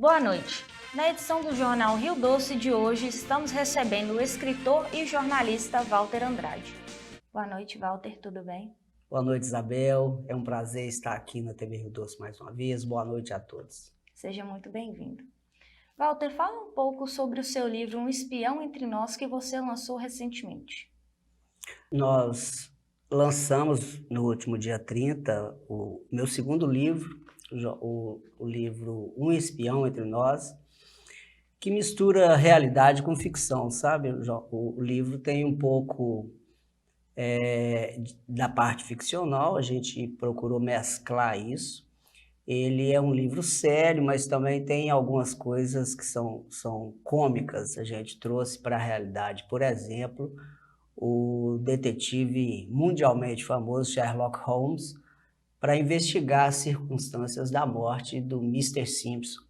Boa noite. Na edição do Jornal Rio Doce de hoje, estamos recebendo o escritor e jornalista Walter Andrade. Boa noite, Walter, tudo bem? Boa noite, Isabel. É um prazer estar aqui na TV Rio Doce mais uma vez. Boa noite a todos. Seja muito bem-vindo. Walter, fala um pouco sobre o seu livro Um Espião Entre Nós, que você lançou recentemente. Nós lançamos no último dia 30 o meu segundo livro, o livro Um Espião Entre Nós, que mistura realidade com ficção, sabe? O livro tem um pouco da parte ficcional, a gente procurou mesclar isso. Ele é um livro sério, mas também tem algumas coisas que são cômicas, a gente trouxe para a realidade. Por exemplo, o detetive mundialmente famoso Sherlock Holmes para investigar as circunstâncias da morte do Mr. Simpson.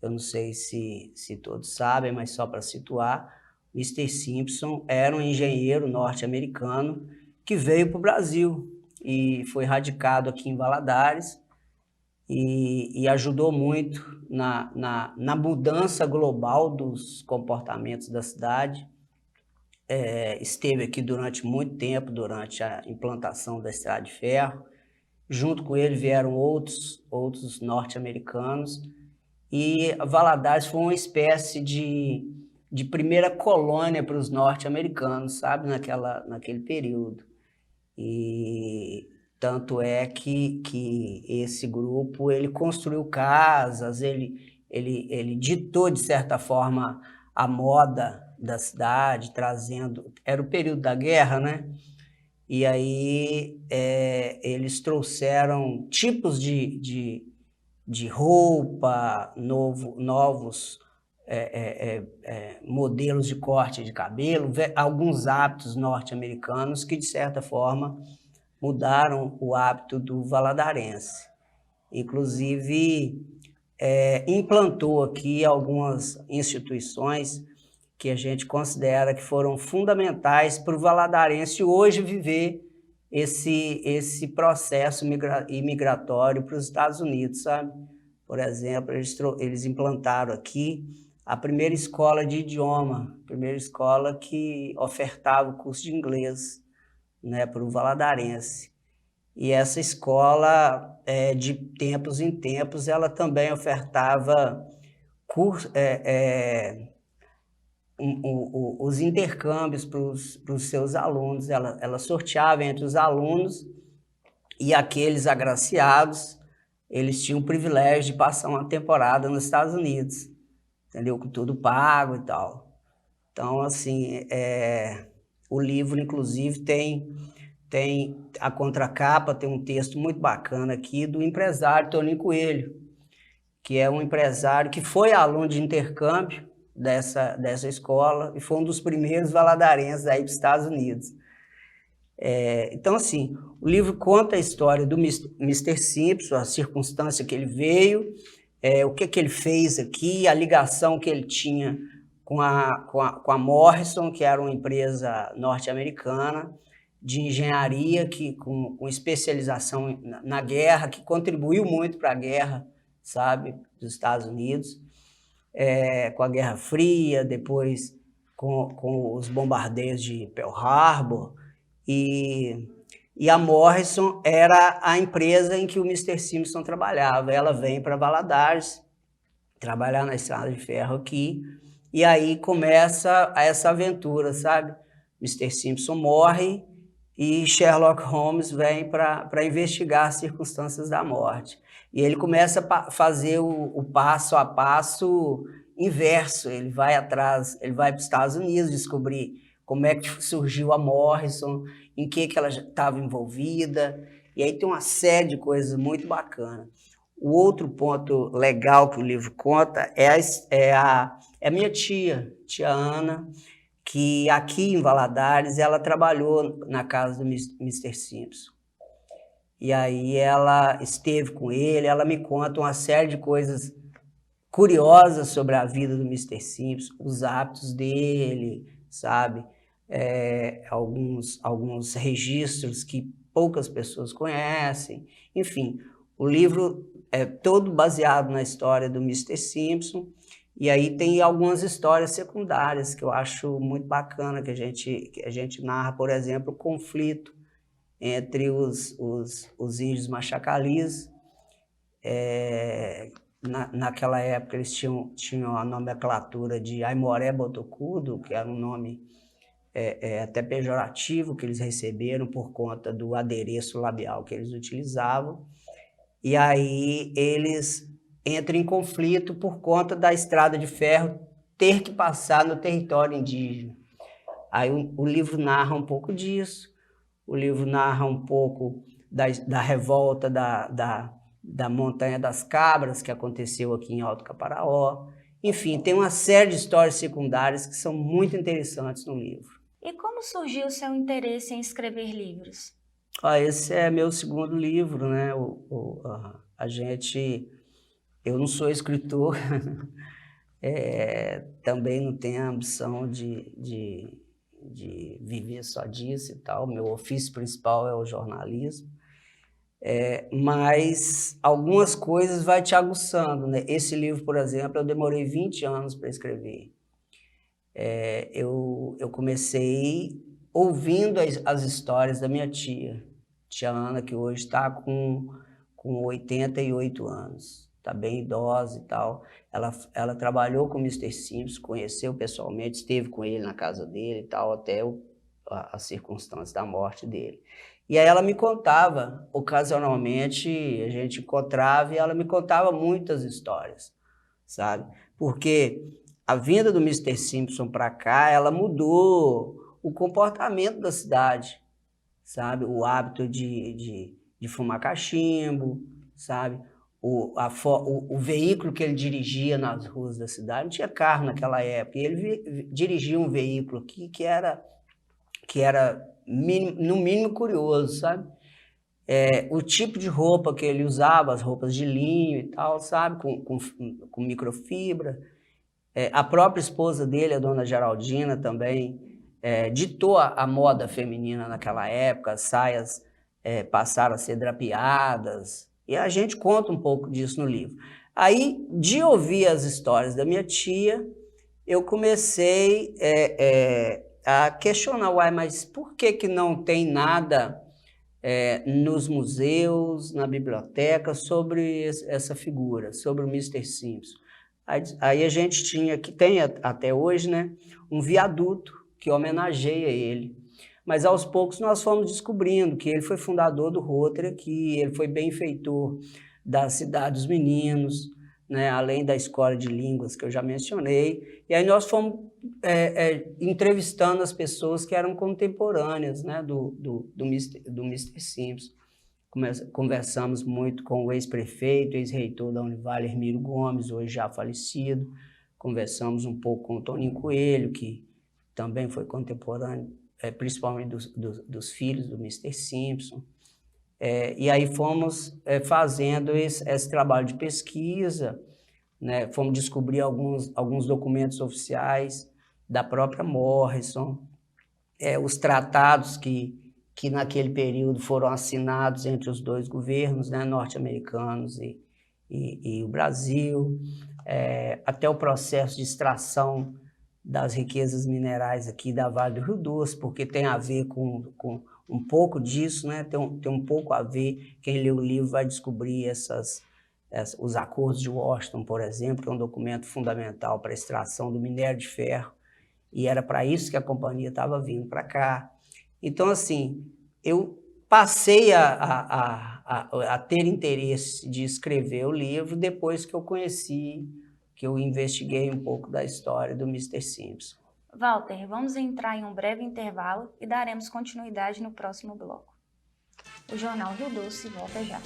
Eu não sei se todos sabem, mas só para situar, Mr. Simpson era um engenheiro norte-americano que veio para o Brasil e foi radicado aqui em Valadares e ajudou muito na mudança global dos comportamentos da cidade. Esteve aqui durante muito tempo, durante a implantação da Estrada de Ferro. Junto com ele vieram outros norte-americanos e Valadares foi uma espécie de primeira colônia para os norte-americanos, sabe, naquele período. E tanto é que esse grupo ele construiu casas, ele ditou, de certa forma, a moda da cidade, trazendo... Era o período da guerra, né? E aí eles trouxeram tipos de roupa, novos modelos de corte de cabelo, alguns hábitos norte-americanos que, de certa forma, mudaram o hábito do valadarense. Inclusive, implantou aqui algumas instituições que a gente considera que foram fundamentais para o valadarense hoje viver esse processo imigratório para os Estados Unidos, sabe? Por exemplo, eles implantaram aqui a primeira escola de idioma, a primeira escola que ofertava o curso de inglês, né, para o valadarense. E essa escola, de tempos em tempos, ela também ofertava os intercâmbios para os seus alunos. Ela sorteava entre os alunos e aqueles agraciados, eles tinham o privilégio de passar uma temporada nos Estados Unidos, entendeu? Com tudo pago e tal. Então, assim, o livro, inclusive, tem a contracapa, tem um texto muito bacana aqui do empresário Toninho Coelho, que é um empresário que foi aluno de intercâmbio dessa escola e foi um dos primeiros valadarenses aí para os Estados Unidos. Então, assim, o livro conta a história do Mr. Simpson, a circunstância que ele veio, o que ele fez aqui, a ligação que ele tinha com a Morrison, que era uma empresa norte-americana de engenharia com especialização na guerra, que contribuiu muito para a guerra, sabe, dos Estados Unidos, com a Guerra Fria, depois com os bombardeios de Pearl Harbor, e a Morrison era a empresa em que o Mr. Simpson trabalhava. Ela vem para Valadares trabalhar na Estrada de Ferro aqui, e aí começa essa aventura, sabe? Mr. Simpson morre e Sherlock Holmes vem para investigar as circunstâncias da morte. E ele começa a fazer o passo a passo inverso. Ele vai atrás, ele vai para os Estados Unidos descobrir como é que surgiu a Morrison, em que ela estava envolvida, e aí tem uma série de coisas muito bacanas. O outro ponto legal que o livro conta é a minha tia Ana, que aqui em Valadares ela trabalhou na casa do Mr. Simpson. E aí ela esteve com ele, ela me conta uma série de coisas curiosas sobre a vida do Mr. Simpson, os hábitos dele, sabe? Alguns registros que poucas pessoas conhecem. Enfim, O livro é todo baseado na história do Mr. Simpson, e aí tem algumas histórias secundárias que eu acho muito bacana, que a gente narra, por exemplo, o conflito entre os índios Machacalis. Naquela época eles tinham a nomenclatura de Aimoré Botocudo, que era um nome até pejorativo que eles receberam por conta do adereço labial que eles utilizavam. E aí eles entram em conflito por conta da estrada de ferro ter que passar no território indígena. Aí o livro narra um pouco disso, o livro narra um pouco da revolta da Montanha das Cabras, que aconteceu aqui em Alto Caparaó. Enfim, tem uma série de histórias secundárias que são muito interessantes no livro. E como surgiu o seu interesse em escrever livros? Esse é meu segundo livro, né? Eu não sou escritor, também não tenho a ambição de viver só disso e tal. Meu ofício principal é o jornalismo. Mas algumas coisas vai te aguçando, né? Esse livro, por exemplo, eu demorei 20 anos para escrever. Eu comecei ouvindo as histórias da minha tia Ana, que hoje está com 88 anos, está bem idosa e tal. Ela trabalhou com o Mr. Simpson, conheceu pessoalmente, esteve com ele na casa dele e tal, até a circunstância da morte dele. E aí ela me contava, ocasionalmente a gente encontrava e ela me contava muitas histórias, sabe? Porque a vinda do Mr. Simpson para cá, ela mudou o comportamento da cidade, sabe? O hábito de fumar cachimbo, sabe? O veículo que ele dirigia nas ruas da cidade, não tinha carro naquela época, e ele dirigia um veículo que era no mínimo curioso, sabe? O tipo de roupa que ele usava, as roupas de linho e tal, sabe? Com microfibra. A própria esposa dele, a dona Geraldina, também ditou a moda feminina naquela época. As saias passaram a ser drapeadas, e a gente conta um pouco disso no livro. Aí, de ouvir as histórias da minha tia, eu comecei a questionar, mas por que não tem nada nos museus, na biblioteca, sobre essa figura, sobre o Mr. Simpson? Aí a gente tem até hoje, né, um viaduto que homenageia ele. Mas aos poucos nós fomos descobrindo que ele foi fundador do Rotary aqui, ele foi benfeitor da Cidade dos Meninos, né, além da Escola de Línguas que eu já mencionei. E aí nós fomos entrevistando as pessoas que eram contemporâneas, né, do Mr. Simpson. Conversamos muito com o ex-prefeito, ex-reitor da Univale, Hermílio Gomes, hoje já falecido. Conversamos um pouco com o Toninho Coelho, que também foi contemporâneo, principalmente dos filhos do Mr. Simpson. E aí fomos fazendo esse trabalho de pesquisa, né? Fomos descobrir alguns documentos oficiais da própria Morrison, os tratados que naquele período foram assinados entre os dois governos, né, norte-americanos e o Brasil, até o processo de extração das riquezas minerais aqui da Vale do Rio Doce, porque tem a ver com um pouco disso, né? Tem um pouco a ver, quem lê o livro vai descobrir os acordos de Washington, por exemplo, que é um documento fundamental para a extração do minério de ferro, e era para isso que a companhia estava vindo para cá. Então, assim, eu passei a ter interesse de escrever o livro depois que eu investiguei um pouco da história do Mr. Simpson. Walter, vamos entrar em um breve intervalo e daremos continuidade no próximo bloco. O Jornal Rio Doce volta já.